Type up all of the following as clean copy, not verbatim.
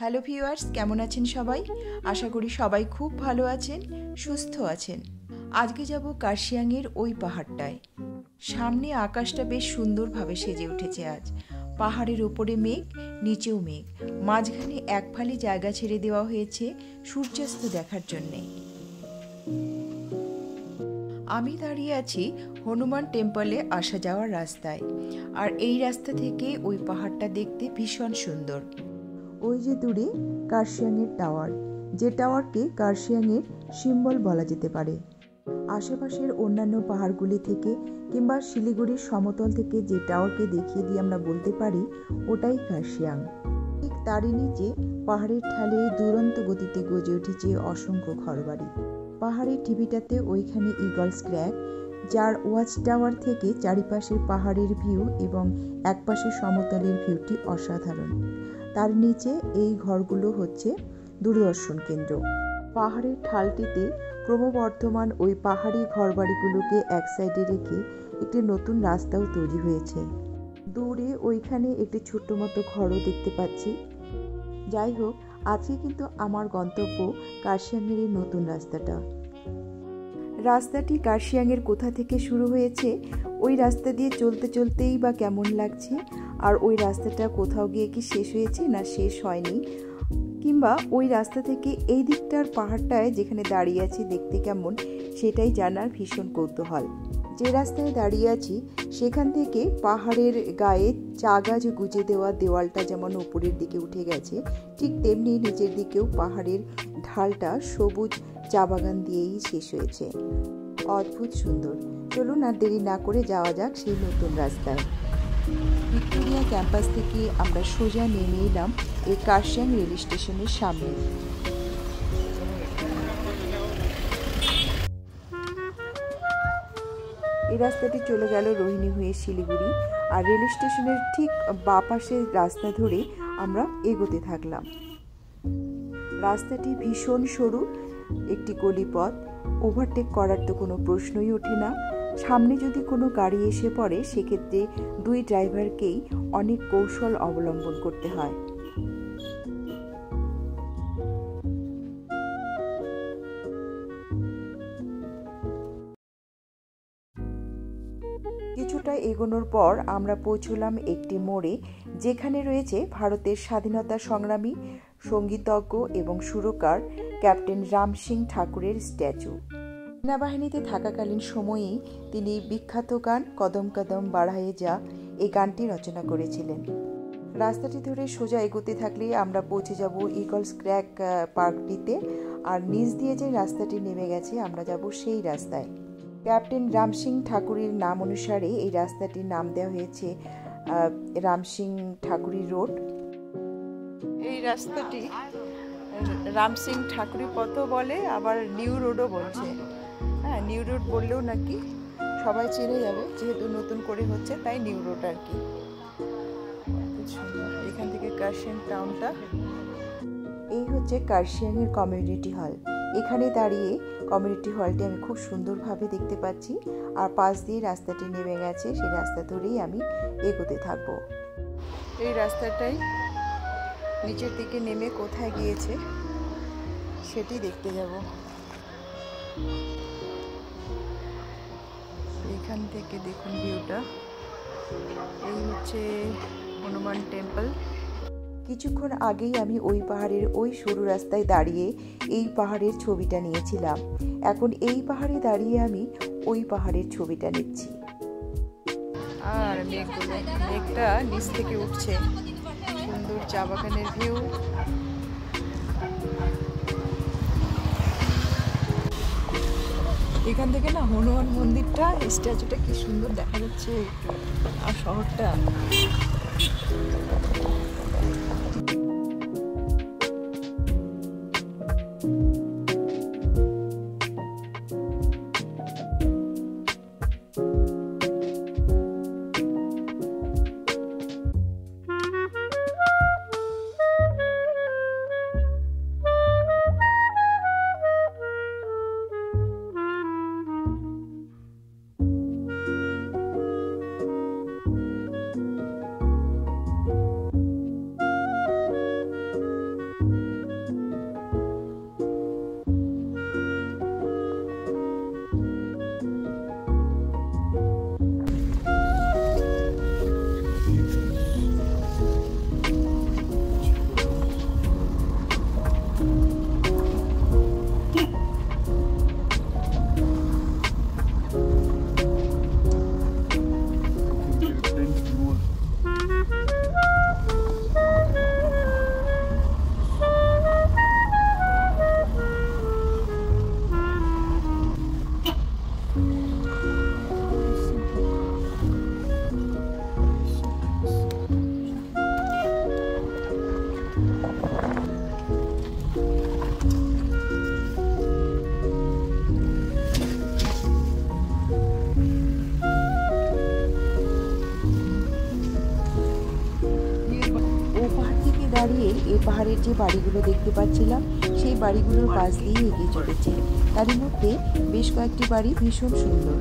Hello viewers, কেমন আছেন সবাই? আশা করি সবাই খুব ভালো আছেন, সুস্থ আছেন। আজকে যাব কার্শিয়াংয়ের ওই পাহাড়টায়। সামনে আকাশটা বেশ সুন্দরভাবে সেজে উঠেছে আজ। পাহাড়ের ওপরে মেঘ, নিচেও মেঘ, মাঝখানে এক ফালি জায়গা ছেড়ে দেওয়া হয়েছে সূর্যাস্ত দেখার জন্যে। আমি দাঁড়িয়ে আছি হনুমান টেম্পলে আসা যাওয়ার রাস্তায়, আর এই রাস্তা থেকে ওই পাহাড়টা দেখতে ভীষণ সুন্দর। ওই যে দূরে কার্শিয়াংয়ের টাওয়ার, যে টাওয়ারকে কার্শিয়াংয়ের সিম্বল বলা যেতে পারে। আশেপাশের অন্যান্য পাহাড়গুলি থেকে কিংবা শিলিগুড়ির সমতল থেকে যে টাওয়ারকে দেখিয়ে দিয়ে আমরা বলতে পারি ওটাই কার্শিয়াং। ঠিক তারই নিচে পাহাড়ের ঢালে দুরন্ত গতিতে গজে উঠেছে অসংখ্য ঘরবাড়ি। পাহাড়ের ঢিবিটাতে ওইখানে ইগলস ক্র্যাগ, যার ওয়াচ টাওয়ার থেকে চারিপাশের পাহাড়ের ভিউ এবং একপাশে সমতলের ভিউটি অসাধারণ। তার নিচে এই ঘরগুলো হচ্ছে দূরদর্শন কেন্দ্র। পাহাড়ের ঢালটিতে ক্রমবর্ধমান ওই পাহাড়ি ঘরবাড়িগুলোকে এক সাইডে রেখে একটি নতুন রাস্তাও তৈরি হয়েছে। দূরে ওইখানে একটি ছোট্ট মতো ঘরও দেখতে পাচ্ছি। যাই হোক, আজকে কিন্তু আমার গন্তব্য কার্শিয়াংয়ের এই নতুন রাস্তাটা। রাস্তাটি কার্শিয়াংয়ের কোথা থেকে শুরু হয়েছে, ওই রাস্তা দিয়ে চলতে চলতেই বা কেমন লাগছে, আর ওই রাস্তাটা কোথাও গিয়ে কি শেষ হয়েছে না শেষ হয়নি, কিংবা ওই রাস্তা থেকে এই দিকটার পাহাড়টায় যেখানে দাঁড়িয়ে আছি দেখতে কেমন, সেটাই জানার ভীষণ কৌতূহল। যে রাস্তায় দাঁড়িয়ে আছি সেখান থেকে পাহাড়ের গায়ে চা গাছ গুজে দেওয়া দেওয়ালটা যেমন উপরের দিকে উঠে গেছে, ঠিক তেমনি নিচের দিকেও পাহাড়ের ঢালটা সবুজ চা বাগান দিয়েই শেষ হয়েছে। অদ্ভুত সুন্দর। চলুন আর দেরি না করে যাওয়া যাক সেই নতুন রাস্তায়। ভিক্টোরিয়া ক্যাম্পাস থেকে আমরা সোজা নেমে এলাম এই কার্শিয়াং রেল স্টেশনের সামনে। এই রাস্তাটি চলে গেল রোহিণী হয়ে শিলিগুড়ি, আর রেল স্টেশনের ঠিক বাঁ পাশের রাস্তা ধরে আমরা এগোতে থাকলাম। রাস্তাটি ভীষণ সরু একটি গলিপথ, ওভারটেক করার তো কোনো প্রশ্নই ওঠে না। সামনে যদি কোনো গাড়ি এসে পড়ে সেক্ষেত্রে দুই ড্রাইভারকেই অনেক কৌশল অবলম্বন করতে হয়। কিছুটা এগোনোর পর আমরা পৌঁছলাম একটি মোড়ে, যেখানে রয়েছে ভারতের স্বাধীনতা সংগ্রামী, সঙ্গীতজ্ঞ এবং সুরকার ক্যাপ্টেন রাম সিং ঠাকুরের স্ট্যাচু। সেনাবাহিনীতে থাকাকালীন সময়েই তিনি বিখ্যাত গান কদম কদম বাড়ায়ে যা এই গানটি রচনা করেছিলেন। রাস্তাটি ধরে সোজা এগোতে থাকলেই আমরা পৌঁছে যাব ইগলস ক্র্যাগ পার্কটিতে, আর নিচ দিয়ে যে রাস্তাটি নেমে গেছে আমরা যাব সেই রাস্তায়। ক্যাপ্টেন রাম সিং ঠাকুরের নাম অনুসারে এই রাস্তাটির নাম দেওয়া হয়েছে রাম সিং ঠাকুরি রোড। এই রাস্তাটি রাম সিং ঠাকুরি পথও বলে, আবার নিউ রোডও বলছে। হ্যাঁ, নিউ রোড বললেও নাকি সবাই চেনে যাবে, যেহেতু নতুন করে হচ্ছে তাই নিউ রোড আর কি। এখান থেকে কার্শিয়াং টাউনটা। এই হচ্ছে কার্শিয়াংয়ের কমিউনিটি হল। এখানে দাঁড়িয়ে কমিউনিটি হলটি আমি খুব সুন্দরভাবে দেখতে পাচ্ছি, আর পাশ দিয়ে রাস্তাটি নেমে গেছে, সেই রাস্তা ধরেই আমি এগোতে থাকবো। এই রাস্তাটাই নিচের দিকে নেমে কোথায় গিয়েছে সেটি দেখতে যাব। এখান থেকে দেখুন ভিউটা। এই হচ্ছে হনুমান টেম্পল। কিছুক্ষণ আগেই আমি ওই পাহাড়ের ওই সরু রাস্তায় দাঁড়িয়ে এই পাহাড়ের ছবিটা নিয়েছিলাম। এখন এই পাহাড়ে দাঁড়িয়ে আমি ওই পাহাড়ের ছবিটা নিচ্ছি। আর মেঘটা নিচ থেকে উঠছে, সুন্দর চা বাগানের ভিউ। এখান থেকে না হনুমান মন্দিরটা, স্ট্যাচুটা কি সুন্দর দেখা যাচ্ছে, আর শহরটা। পাহাড়ের যে বাড়িগুলো দেখতে পাচ্ছিলাম সেই বাড়িগুলোর পাশ দিয়ে এগিয়ে চলেছে। তারই মধ্যে বেশ কয়েকটি বাড়ি ভীষণ সুন্দর।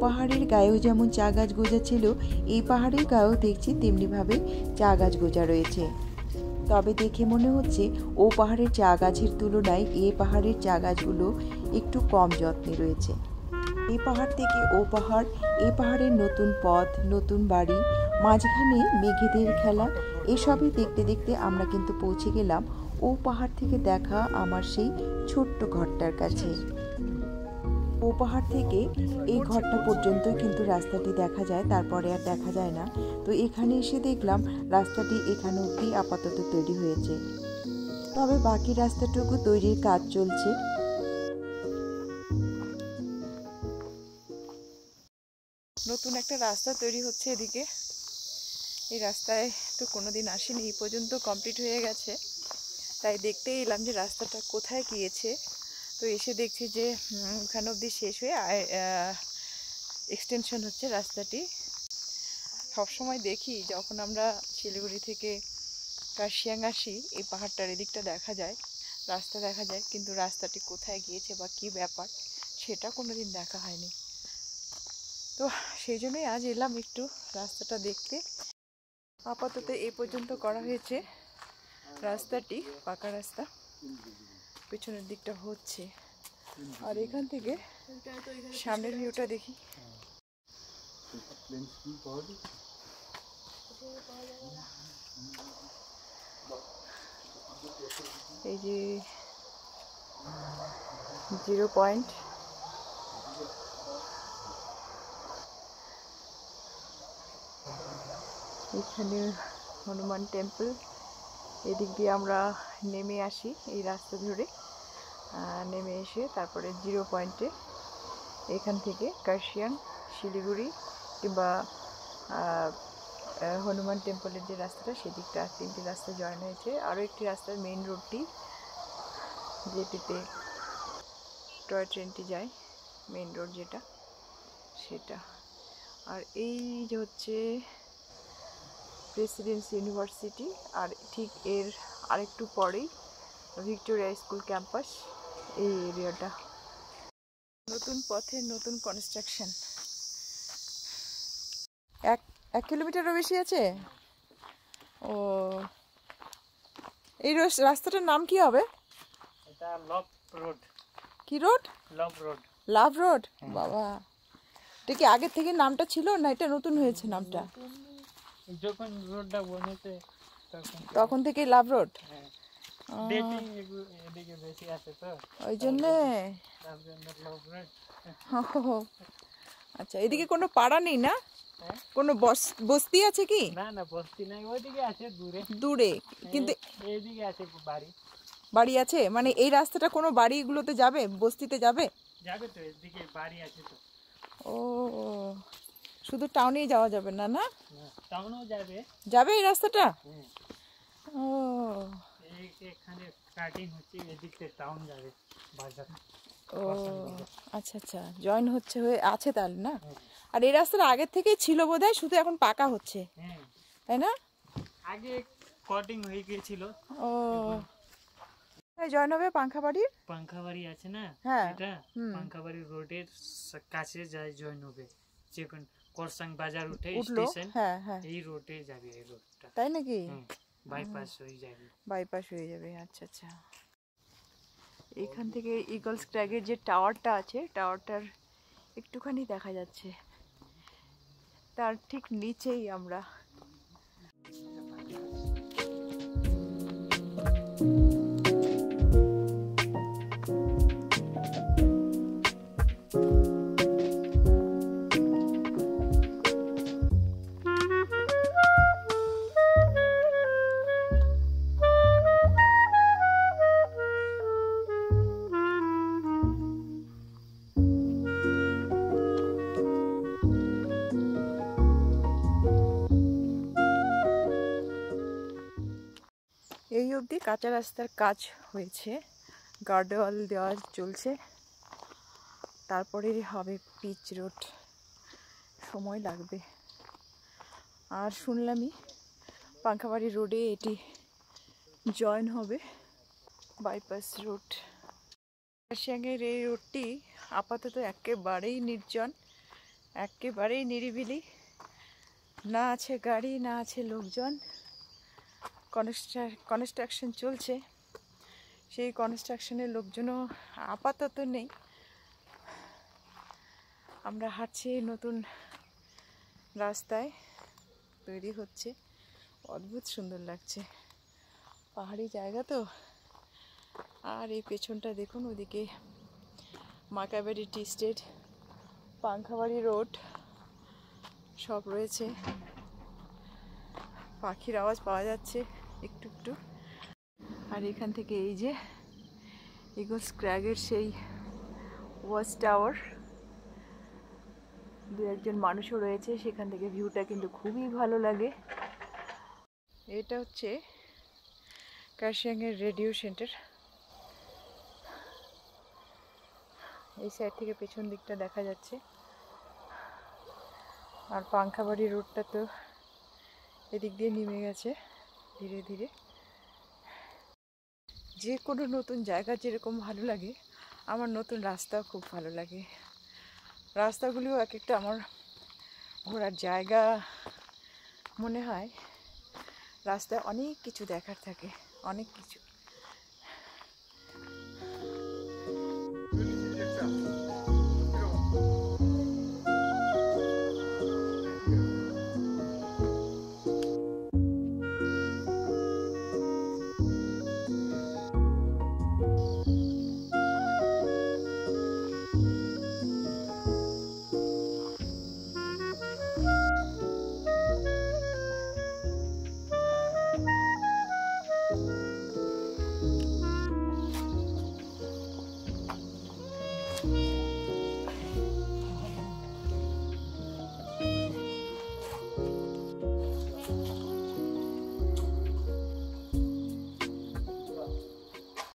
পাহাড়ের গায়েও যেমন চা গাছ গোজা ছিল, এই পাহাড়ের গায়েও দেখছি তেমনিভাবে চা গাছ গোজা রয়েছে। তবে দেখে মনে হচ্ছে ও পাহাড়ের চা গাছের তুলনায় এই পাহাড়ের চা গাছগুলো একটু কম যত্নে রয়েছে। এই পাহাড় থেকে ও পাহাড়, এই পাহাড়ের নতুন পথ, নতুন বাড়ি, মাঝখানে মেঘেদের খেলা, এসবই দেখতে দেখতে আমরা কিন্তু পৌঁছে গেলাম ও পাহাড় থেকে দেখা আমার সেই ছোট্ট ঘরটার কাছে। ও পাহাড় থেকে এই ঘরটা পর্যন্তই কিন্তু রাস্তাটি দেখা যায়, তারপরে আর দেখা যায় না। তো এখানে এসে দেখলাম রাস্তাটি এখানে অবধি আপাতত তৈরি হয়েছে, তবে বাকি রাস্তাটুকু তৈরির কাজ চলছে। নতুন একটা রাস্তা তৈরি হচ্ছে এদিকে। এই রাস্তায় তো কোনোদিন আসেনি, এই পর্যন্ত কমপ্লিট হয়ে গেছে, তাই দেখতে এলাম যে রাস্তাটা কোথায় গিয়েছে। তো এসে দেখছি যে ওখানে অবধি শেষ হয়ে এক্সটেনশন হচ্ছে রাস্তাটি। সবসময় দেখি যখন আমরা শিলিগুড়ি থেকে কার্শিয়াং আসি, এই পাহাড়টার এদিকটা দেখা যায়, রাস্তা দেখা যায়, কিন্তু রাস্তাটি কোথায় গিয়েছে বা কী ব্যাপার সেটা কোনোদিন দেখা হয়নি। তো সেই জন্যই আজ এলাম একটু রাস্তাটা দেখতে। আপাতত এই পর্যন্ত করা হয়েছে রাস্তাটি, পাকা রাস্তা, পেছনের দিকটা হচ্ছে। আর এখান থেকে সামনের ভিউটা দেখি। এই যে 0 পয়েন্ট, এখানে হনুমান টেম্পল। এদিক দিয়ে আমরা নেমে আসি এই রাস্তা ধরে, নেমে এসে তারপরে 0 পয়েন্টে এখান থেকে কার্শিয়াং, শিলিগুড়ি কিংবা হনুমান টেম্পলের যে রাস্তাটা সেদিকটা, 3টি রাস্তা জয়েন হয়েছে। আরও একটি রাস্তার মেইন রোডটি, যেটিতে টয় ট্রেনটি যায়, মেইন রোড যেটা, সেটা। আর এই যে হচ্ছে প্রেসিডেন্সি ইউনিভার্সিটি, আর ঠিক এর আরেকটু পরেই ভিক্টোরিয়া স্কুল ক্যাম্পাস, এই এরিয়াটা। নতুন পথে নতুন কনস্ট্রাকশন। 1 কিলোমিটারও বেশি আছে। ও, এই রাস্তাটার নাম কি হবে? এটা লাভ রোড। কি road? Love road. Love road. বাবা, এটা কি আগের থেকে নামটা ছিল না এটা নতুন হয়েছে নামটা? যখন রোডটা বনেছে তখন থেকে লাভ রোড। ডেটিং এদিকে বেশি আছে তো ওই জন্য লাভ রোড। আচ্ছা, এদিকে কোনো পাড়া নেই না? কোনো বস্তি আছে কি? না না, বস্তি নাই, ওইদিকে আছে দূরে দূরে, কিন্তু এইদিকে আছে বাড়ি। বাড়ি আছে মানে এই রাস্তাটা কোনো বাড়িগুলোতে যাবে, বস্তিতে যাবে? যাবে তো, এদিকে বাড়ি আছে তো। ও, শুধু টাউনেই যাওয়া যাবে না? না, টাউনও যাবে। যাবে এই রাস্তাটা? ও, এখানে কাটিং হচ্ছে, এদিকে টাউন যাবে, বাজার। ও আচ্ছা আচ্ছা, জয়েন হচ্ছে, হয়ে আছে তাহলে না? আর এই রাস্তাটা আগের থেকেই ছিল বোধহয়, শুধু এখন পাকা হচ্ছে, তাই না? আগে কাটিং হয়ে গিয়েছিল। ও, জয়েন হবে পাংখাবাড়ির। পাংখাবাড়ি আছে না, হ্যাঁ, এটা পাংখাবাড়ি রোডের কাছে যায়, জয়েন হবে। যখন করসাং বাজার উঠে স্টেশন, হ্যাঁ হ্যাঁ, এই রোডে যাবে, এই রোডটা। তাই নাকি? বাইপাস হয়ে যাবে। বাইপাস হয়ে যাবে, আচ্ছা আচ্ছা। এখান থেকে ইগলস ক্র্যাগের যে টাওয়ারটা আছে, টাওয়ারটার একটুখানি দেখা যাচ্ছে, তার ঠিক নিচেই আমরা। অবধি কাঁচা রাস্তার কাজ হয়েছে, গার্ডওয়াল দেওয়া চলছে, তারপরে হবে পিচ রোড, সময় লাগবে। আর শুনলামই পাঙ্খাবাড়ি রোডে এটি জয়েন হবে বাইপাস রোড। কার্শিয়াংয়ের এই রোডটি আপাতত একেবারেই নির্জন, একেবারেই নিরিবিলি, না আছে গাড়ি, না আছে লোকজন। কনস্ট্রাকশন চলছে, সেই কনস্ট্রাকশনের লোকজনও আপাতত নেই। আমরা হাঁটছি নতুন রাস্তায়, তৈরি হচ্ছে, অদ্ভুত সুন্দর লাগছে, পাহাড়ি জায়গা তো। আর এই পেছনটা দেখুন, ওদিকে মাকাবাড়ি টি স্টেট, পাঙ্খাবাড়ি রোড সব রয়েছে। পাখির আওয়াজ পাওয়া যাচ্ছে একটু একটু। আর এখান থেকে এই যে ইগলস ক্র্যাগের সেই ওয়াচ টাওয়ার, দু একজন মানুষও রয়েছে, সেখান থেকে ভিউটা কিন্তু খুবই ভালো লাগে। এটা হচ্ছে কার্শিয়াংয়ের রেডিও সেন্টার। এই সাইড থেকে পেছন দিকটা দেখা যাচ্ছে। আর পাঙ্খাবাড়ি রোডটা তো এদিক দিয়ে নেমে গেছে ধীরে ধীরে। যে কোনো নতুন জায়গা যেরকম ভালো লাগে, আমার নতুন রাস্তাও খুব ভালো লাগে। রাস্তাগুলিও এক একটা আমার ঘোরার জায়গা মনে হয়। রাস্তায় অনেক কিছু দেখার থাকে, অনেক কিছু।